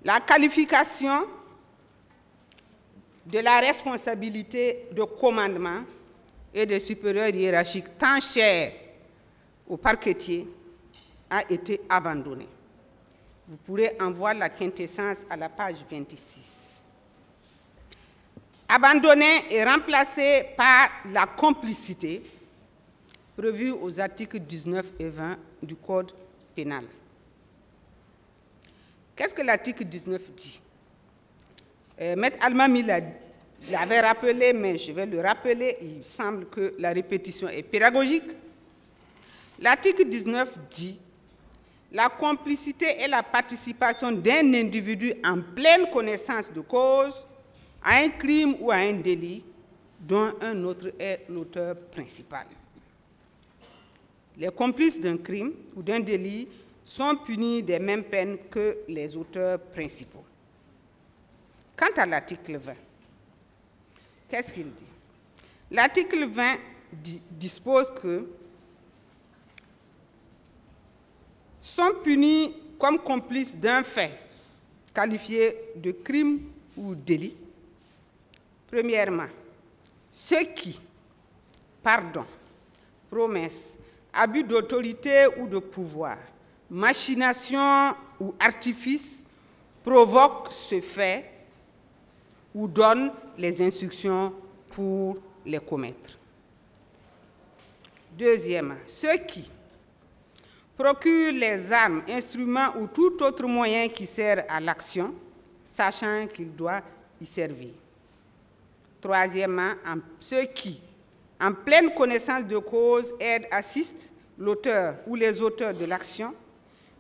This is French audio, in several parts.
La qualification de la responsabilité de commandement et de supérieur hiérarchique tant chère au parquetier a été abandonnée. Vous pourrez en voir la quintessence à la page 26. Abandonnée et remplacée par la complicité prévue aux articles 19 et 20 du Code pénal. Qu'est-ce que l'article 19 dit? Maître Almami l'avait rappelé, mais je vais le rappeler. Il semble que la répétition est pédagogique. L'article 19 dit « La complicité est la participation d'un individu en pleine connaissance de cause à un crime ou à un délit dont un autre est l'auteur principal. » Les complices d'un crime ou d'un délit sont punis des mêmes peines que les auteurs principaux. Quant à l'article 20, qu'est-ce qu'il dit? L'article 20 dispose que sont punis comme complices d'un fait qualifié de crime ou délit, premièrement, ceux qui, pardon, promesse, abus d'autorité ou de pouvoir, machination ou artifice provoquent ce fait ou donnent les instructions pour les commettre. Deuxièmement, ceux qui procurent les armes, instruments ou tout autre moyen qui sert à l'action, sachant qu'il doit y servir. Troisièmement, ceux qui, en pleine connaissance de cause, aident, assistent l'auteur ou les auteurs de l'action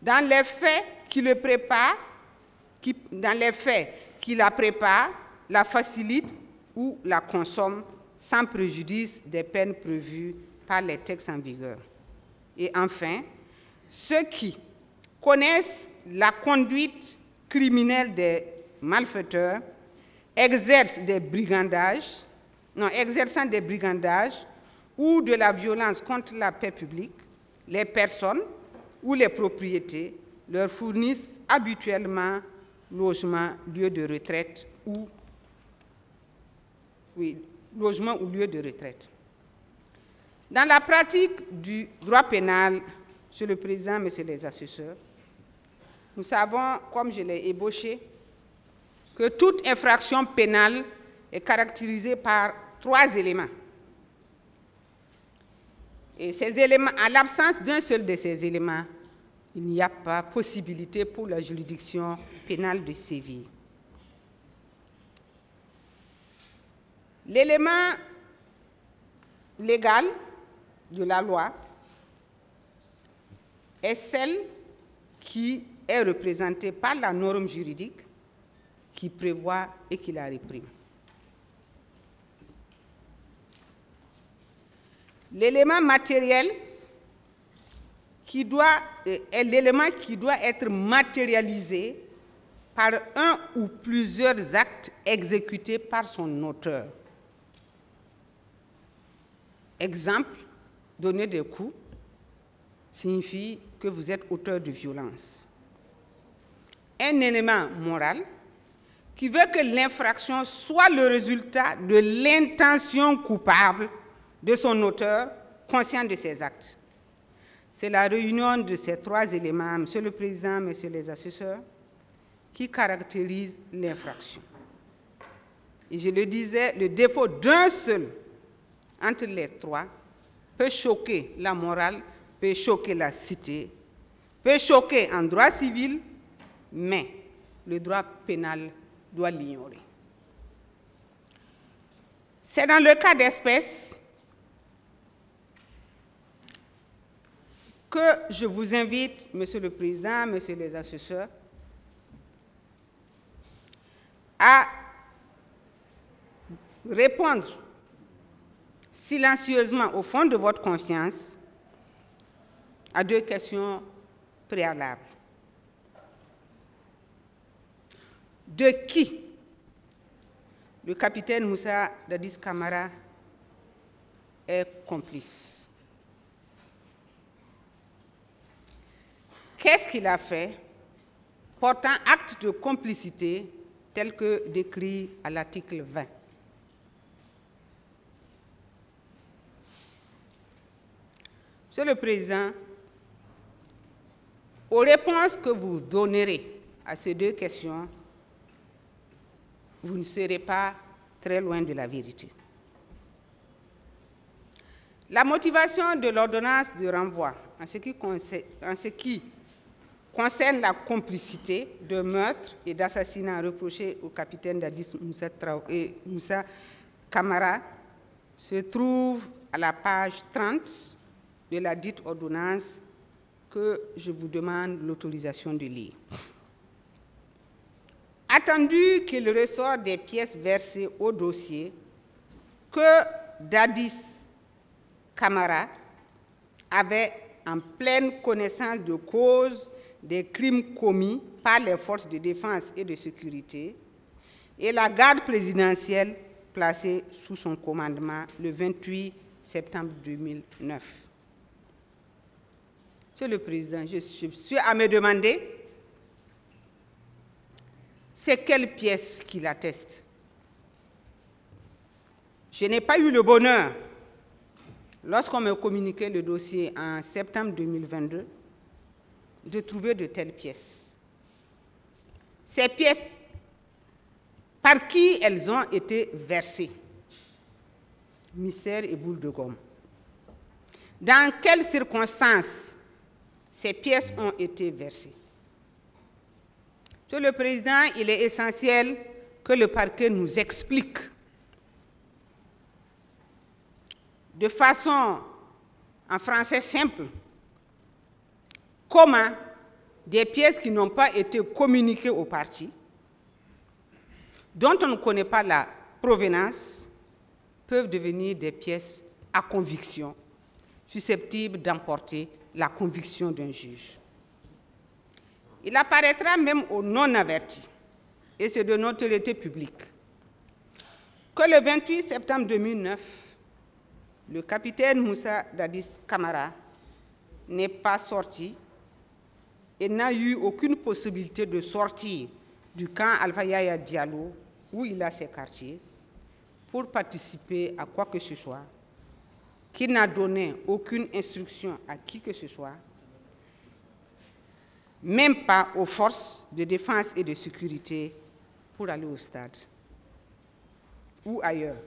dans les faits qui la préparent, la facilitent ou la consomment sans préjudice des peines prévues par les textes en vigueur. Et enfin, ceux qui connaissent la conduite criminelle des malfaiteurs, exerçant des brigandages ou de la violence contre la paix publique, les personnes ou les propriétés leur fournissent habituellement logement, lieu de retraite ou lieu de retraite. Dans la pratique du droit pénal, Monsieur le Président, Messieurs les assesseurs, nous savons, comme je l'ai ébauché, que toute infraction pénale est caractérisée par 3 éléments. Et ces éléments, en l'absence d'un seul de ces éléments, il n'y a pas possibilité pour la juridiction pénale de sévir. L'élément légal de la loi est celle qui est représentée par la norme juridique qui prévoit et qui la réprime. L'élément matériel est l'élément qui doit être matérialisé par un ou plusieurs actes exécutés par son auteur. Exemple, donner des coups signifie que vous êtes auteur de violence. Un élément moral qui veut que l'infraction soit le résultat de l'intention coupable de son auteur, conscient de ses actes. C'est la réunion de ces 3 éléments, Monsieur le Président, Messieurs les assesseurs, qui caractérise l'infraction. Et je le disais, le défaut d'un seul entre les 3 peut choquer la morale, peut choquer la cité, peut choquer en droit civil, mais le droit pénal doit l'ignorer. C'est dans le cas d'espèce que je vous invite, Monsieur le Président, Messieurs les assesseurs, à répondre silencieusement au fond de votre conscience à 2 questions préalables. De qui le capitaine Moussa Dadis Camara est complice? Qu'est-ce qu'il a fait portant acte de complicité tel que décrit à l'article 20. Monsieur le Président, aux réponses que vous donnerez à ces deux questions, vous ne serez pas très loin de la vérité. La motivation de l'ordonnance de renvoi en ce qui concerne la complicité de meurtre et d'assassinat reproché au capitaine Dadis Moussa Camara se trouve à la page 30 de la dite ordonnance que je vous demande l'autorisation de lire. Attendu qu'il ressort des pièces versées au dossier que Dadis Camara avait en pleine connaissance de cause des crimes commis par les forces de défense et de sécurité et la garde présidentielle placée sous son commandement le 28 septembre 2009. Monsieur le Président, je suis à me demander c'est quelle pièce qui l'atteste. Je n'ai pas eu le bonheur, lorsqu'on m'a communiqué le dossier en septembre 2022, de trouver de telles pièces. Ces pièces, par qui elles ont été versées? Mystère et boule de gomme. Dans quelles circonstances ces pièces ont été versées? Monsieur le Président, il est essentiel que le parquet nous explique de façon, en français simple, comment des pièces qui n'ont pas été communiquées aux parties, dont on ne connaît pas la provenance, peuvent devenir des pièces à conviction, susceptibles d'emporter la conviction d'un juge. Il apparaîtra même aux non-avertis, et c'est de notoriété publique, que le 28 septembre 2009, le capitaine Moussa Dadis Camara n'est pas sorti et n'a eu aucune possibilité de sortir du camp Alpha Yaya Diallo, où il a ses quartiers, pour participer à quoi que ce soit, qu'il n'a donné aucune instruction à qui que ce soit, même pas aux forces de défense et de sécurité pour aller au stade ou ailleurs.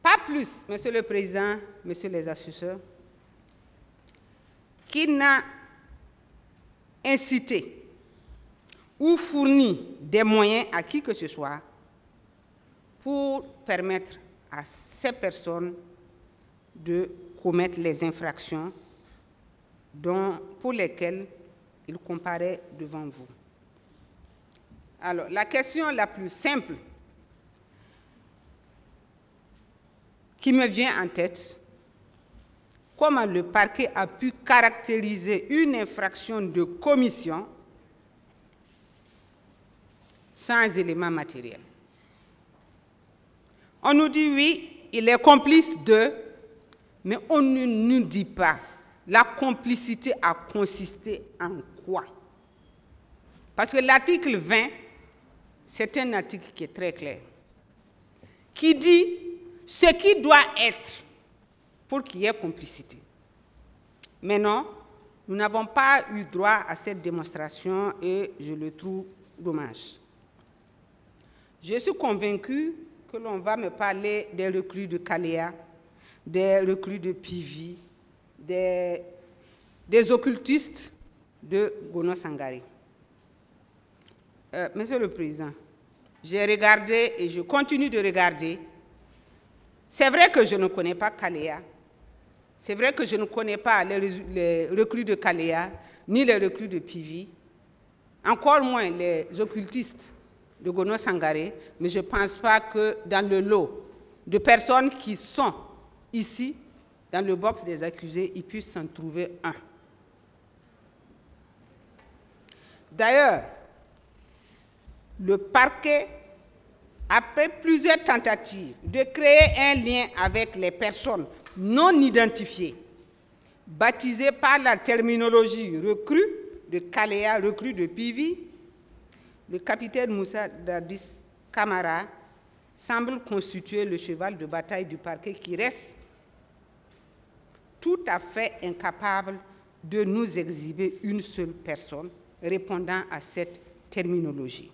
Pas plus, Monsieur le Président, Messieurs les assesseurs, qu'il n'a incité ou fourni des moyens à qui que ce soit pour permettre à ces personnes de commettre les infractions pour lesquelles il comparaît devant vous. Alors, la question la plus simple qui me vient en tête, comment le parquet a pu caractériser une infraction de commission sans éléments matériels? On nous dit oui, il est complice de, mais on ne nous dit pas la complicité a consisté en quoi? Parce que l'article 20, c'est un article qui est très clair, qui dit ce qui doit être pour qu'il y ait complicité. Mais non, nous n'avons pas eu droit à cette démonstration et je le trouve dommage. Je suis convaincu que l'on va me parler des recrues de Kaléa, des recrues de Pivi, des occultistes de Gono Sangare. Monsieur le Président, j'ai regardé et je continue de regarder. C'est vrai que je ne connais pas Kaléa. C'est vrai que je ne connais pas les recrues de Kaléa, ni les recrues de Pivi, encore moins les occultistes de Gono Sangare, mais je ne pense pas que dans le lot de personnes qui sont ici, dans le box des accusés, il puisse s'en trouver un. D'ailleurs, le parquet, après plusieurs tentatives de créer un lien avec les personnes non identifiées, baptisées par la terminologie recrue, de Kalea, recrue de Pivi, le capitaine Moussa Dadis Camara semble constituer le cheval de bataille du parquet qui reste tout à fait incapable de nous exhiber une seule personne répondant à cette terminologie.